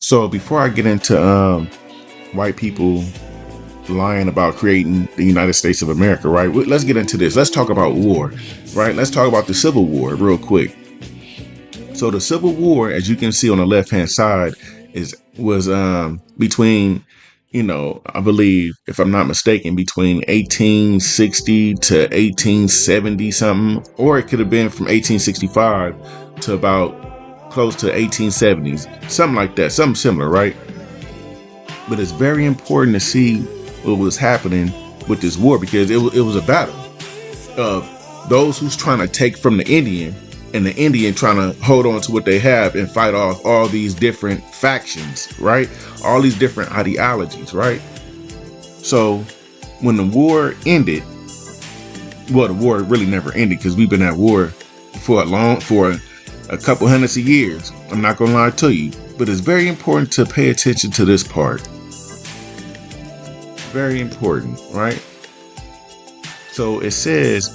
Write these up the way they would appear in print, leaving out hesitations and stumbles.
So before I get into white people lying about creating the United States of America, right? Let's get into this. Let's talk about war, right? Let's talk about the Civil War real quick. So the Civil War, as you can see on the left hand side, was between, I believe, if I'm not mistaken, between 1860 to 1870 something, or it could have been from 1865 to about close to 1870s, something like that, something similar, right? But it's very important to see what was happening with this war because it was a battle of those who's trying to take from the Indian and the Indian trying to hold on to what they have and fight off all these different factions, right? All these different ideologies, right? So when the war ended, well, the war really never ended because we've been at war for a couple hundreds of years. I'm not gonna lie to you, but it's very important to pay attention to this part. Very important, right? So it says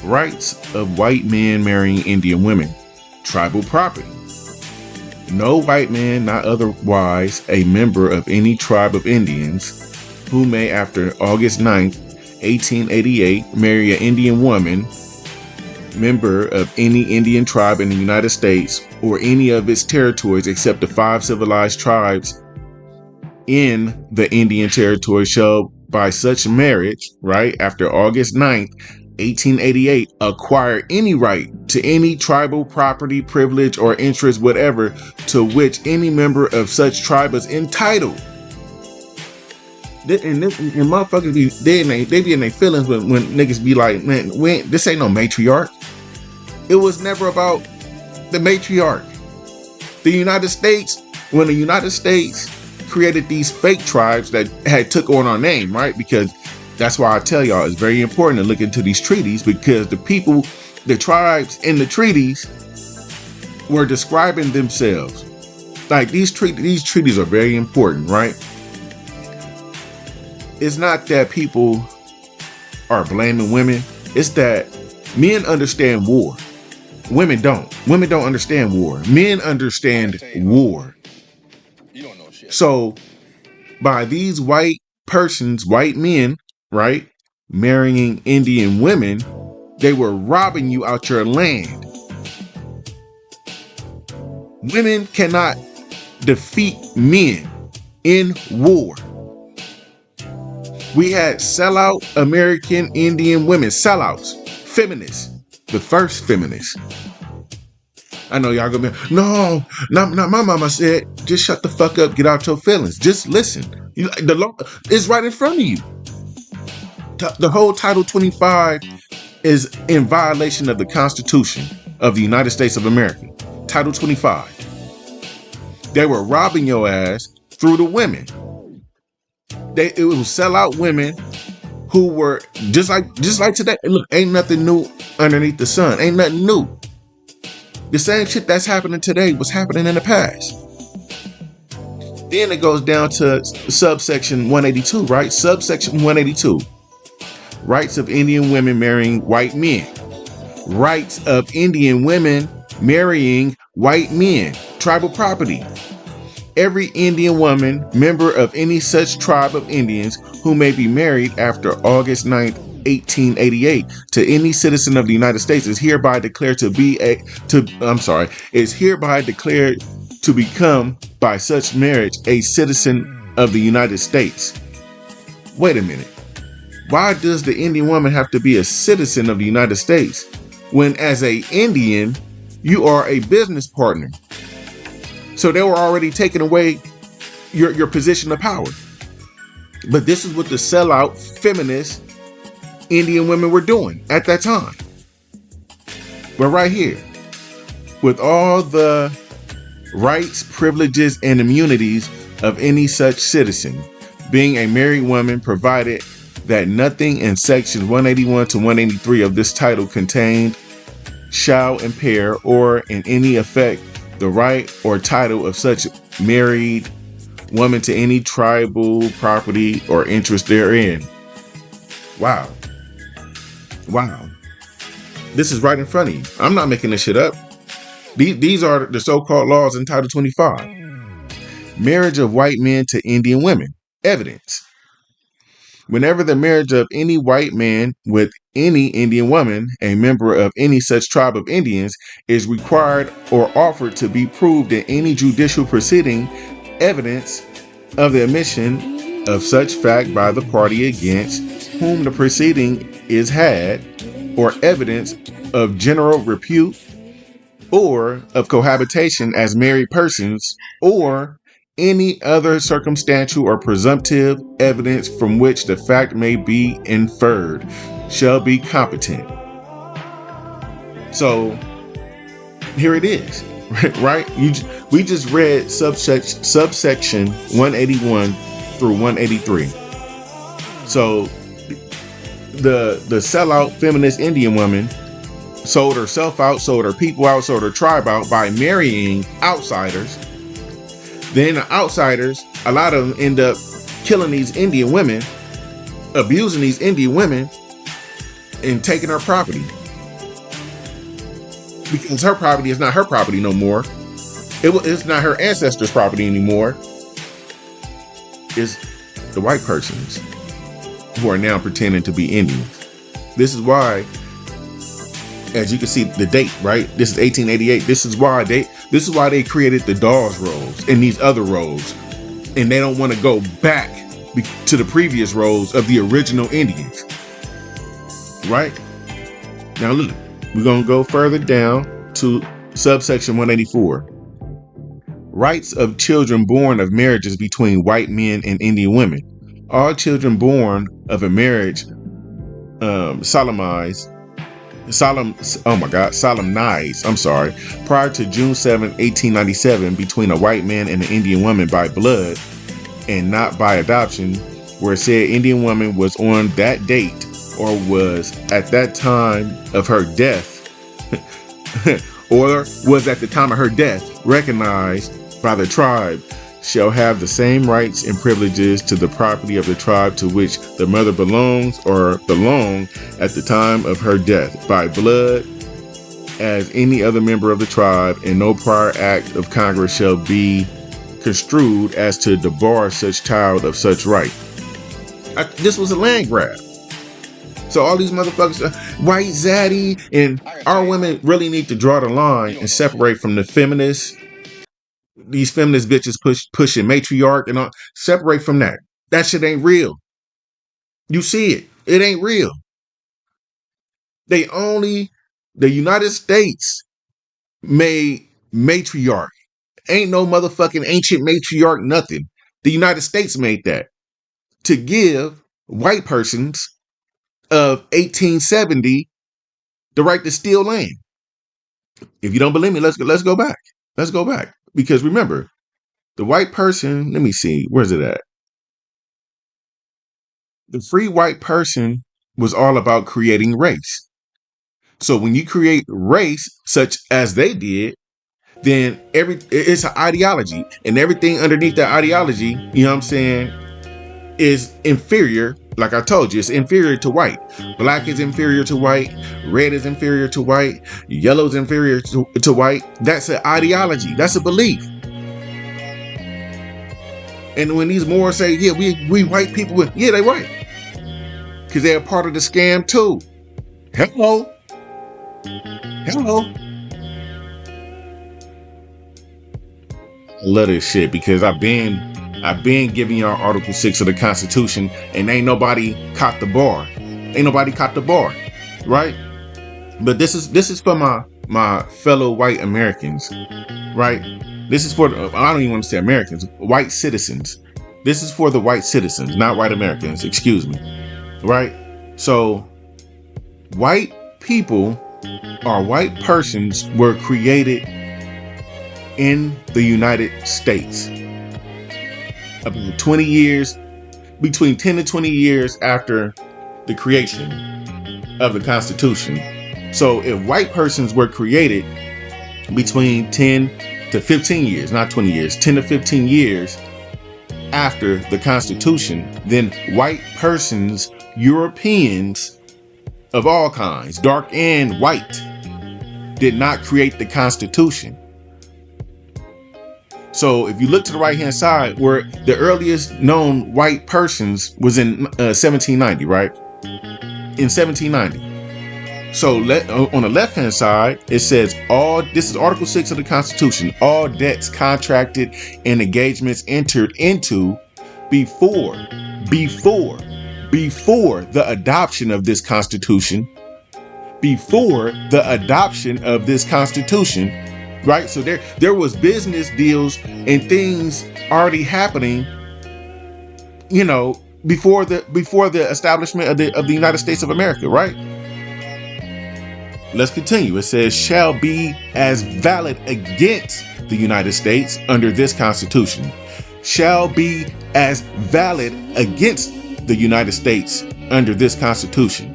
rights of white men marrying Indian women, tribal property. No white man, not otherwise a member of any tribe of Indians, who may after August 9th, 1888 marry an Indian woman, member of any Indian tribe in the United States or any of its territories except the 5 civilized tribes in the Indian territory shall by such marriage, right, after August 9th, 1888, acquire any right to any tribal property, privilege, or interest, whatever, to which any member of such tribe is entitled. And motherfuckers they be in their feelings when niggas be like, man, this ain't no matriarch. It was never about the matriarch. The United States, when the United States created these fake tribes that had took on our name, right? Because that's why I tell y'all it's very important to look into these treaties because the tribes in the treaties were describing themselves. Like these treaties are very important, right? It's not that people are blaming women. It's that men understand war. Women don't. Women don't understand war. Men understand war. So by these white men, right, marrying Indian women, they were robbing you out your land. Women cannot defeat men in war. We had sellout American Indian women, sellouts, feminists, the first feminists. I know y'all gonna be, no, not my mama said, just shut the fuck up, get out your feelings. Just listen. The law is right in front of you. The whole Title 25 is in violation of the Constitution of the United States of America. Title 25. They were robbing your ass through the women. It was sellout women who were just like today. Look, ain't nothing new underneath the sun. Ain't nothing new. The same shit that's happening today was happening in the past. Then it goes down to subsection 182, right? Subsection 182. Rights of Indian women marrying white men. Rights of Indian women marrying white men. Tribal property. Every Indian woman, member of any such tribe of Indians who may be married after August 9th, 1888 to any citizen of the United States is hereby declared to become by such marriage a citizen of the United States. Wait a minute. Why does the Indian woman have to be a citizen of the United States when as a Indian you are a business partner? So they were already taking away your position of power. But this is what the sellout feminist Indian women were doing at that time. But right here, with all the rights, privileges, and immunities of any such citizen, being a married woman, provided that nothing in sections 181 to 183 of this title contained shall impair or in any effect the right or title of such married woman to any tribal property or interest therein. Wow. This is right in front of you. I'm not making this shit up. These are the so-called laws in Title 25. Marriage of white men to Indian women. Evidence. Whenever the marriage of any white man with any Indian woman, a member of any such tribe of Indians, is required or offered to be proved in any judicial proceeding, evidence of the admission of such fact by the party against whom the proceeding is had, or evidence of general repute, or of cohabitation as married persons, or any other circumstantial or presumptive evidence from which the fact may be inferred, shall be competent. So here it is, right? We just read subsection 181 through 183. So the sellout feminist Indian woman sold herself out, sold her people out, sold her tribe out by marrying outsiders. Then the outsiders, a lot of them end up killing these Indian women, abusing these Indian women, and taking her property. Because her property is not her property no more. It's not her ancestors' property anymore. It's the white persons who are now pretending to be Indians. This is why, as you can see the date, right? This is 1888. This is why they created the Dawes Rolls and these other rolls. And they don't want to go back to the previous rolls of the original Indians. Right? Now look, we're going to go further down to subsection 184. Rights of children born of marriages between white men and Indian women. All children born of a marriage solemnized prior to June 7, 1897 between a white man and an Indian woman by blood and not by adoption, where said Indian woman was on that date or was at that time of her death or was at the time of her death recognized by the tribe, shall have the same rights and privileges to the property of the tribe to which the mother belongs or belonged at the time of her death by blood as any other member of the tribe, and no prior act of Congress shall be construed as to debar such child of such right. This was a land grab. So all these motherfuckers, white zaddy, and our women really need to draw the line and separate from the feminists. These feminist bitches pushing matriarch and all. Separate from that. That shit ain't real. You see it. It ain't real. The United States made matriarch. Ain't no motherfucking ancient matriarch nothing. The United States made that to give white persons of 1870 the right to steal land. If you don't believe me, let's go back. Let's go back. Because remember, the white person, let me see, where's it at? The free white person was all about creating race. So when you create race, such as they did, then it's an ideology. And everything underneath that ideology, you know what I'm saying, is inferior. Like I told you, it's inferior to white. Black is inferior to white. Red is inferior to white. Yellow is inferior to white. That's an ideology. That's a belief. And when these Moors say, yeah, we white people, yeah, they white. Because they're part of the scam too. Hello. I love this shit because I've been giving y'all Article 6 of the Constitution, and ain't nobody caught the bar. Right? But this is for my fellow white Americans, right? This is for I don't even want to say Americans, white citizens. This is for the white citizens, not white Americans, excuse me. Right? So white people or white persons were created in the United States about 20 years, between 10 to 20 years after the creation of the Constitution. So if white persons were created between 10 to 15 years, not 20 years, 10 to 15 years after the Constitution, then white persons, Europeans of all kinds, dark and white, did not create the Constitution. So if you look to the right hand side, where the earliest known white persons was in 1790, right? In 1790. So on the left hand side, it says this is Article 6 of the Constitution, all debts contracted and engagements entered into before the adoption of this Constitution, right? So there was business deals and things already happening, before the establishment of the United States of America, right? Let's continue. It says, shall be as valid against the United States under this Constitution. Shall be as valid against the United States under this Constitution.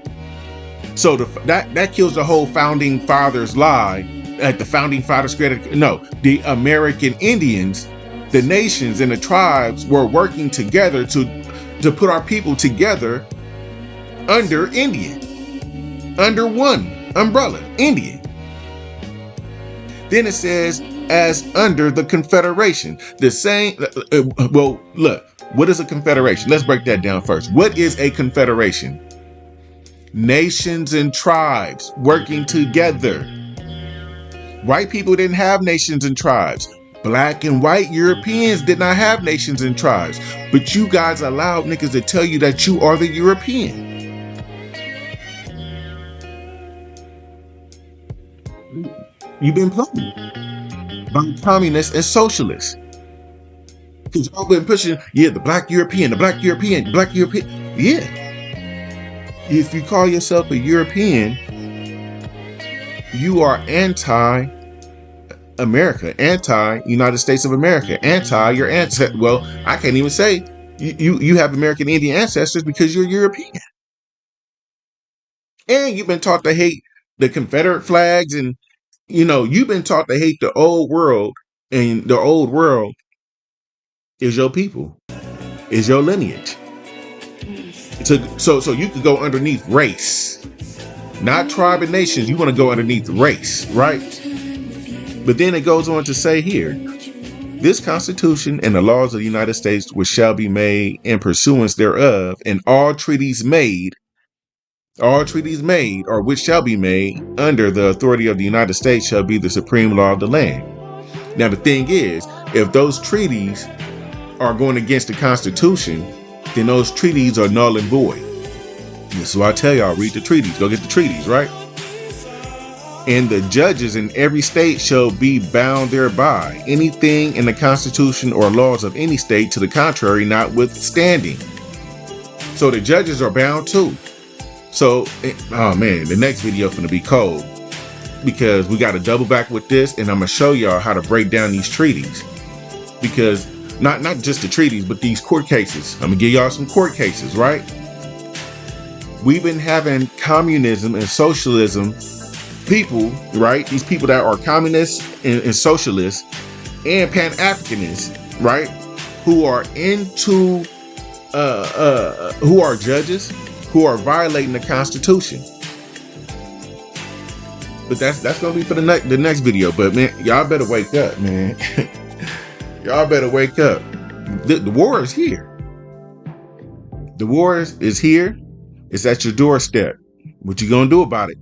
So that kills the whole founding fathers lie that the founding fathers created. No, the American Indians, the nations and the tribes were working together to put our people together under Indian, under one umbrella, Indian. Then it says, as under the Confederation. The same, well, look, what is a confederation? Let's break that down first. What is a confederation? Nations and tribes working together. White people didn't have nations and tribes. Black and white Europeans did not have nations and tribes. But you guys allowed niggas to tell you that you are the European. You've been playing by communists and socialists. Because y'all been pushing, the black European, the black European, black European. Yeah. If you call yourself a European, you are anti-America, anti-United States of America, anti your ancestors. Well, I can't even say you have American Indian ancestors because you're European. And you've been taught to hate the Confederate flags, and you've been taught to hate the old world, and the old world is your people, is your lineage. So you could go underneath race, not tribe and nations. You want to go underneath race, right? But then it goes on to say here, this Constitution and the laws of the United States which shall be made in pursuance thereof, and all treaties made or which shall be made under the authority of the United States shall be the supreme law of the land. Now the thing is, if those treaties are going against the Constitution, then those treaties are null and void. So I tell y'all, read the treaties. Go get the treaties, right? And the judges in every state shall be bound thereby, anything in the Constitution or laws of any state to the contrary notwithstanding. So the judges are bound too. So, oh man, the next video finna be cold, because we got to double back with this, and I'm gonna show y'all how to break down these treaties. Because not just the treaties, but these court cases. I'm gonna give y'all some court cases, right? We've been having communism and socialism people, right? These people that are communists and socialists and Pan-Africanists, right? Who are who are judges, who are violating the Constitution. But that's gonna be for the next video. But man, y'all better wake up, man. Y'all better wake up. The war is here. The war is here. It's at your doorstep. What you gonna do about it?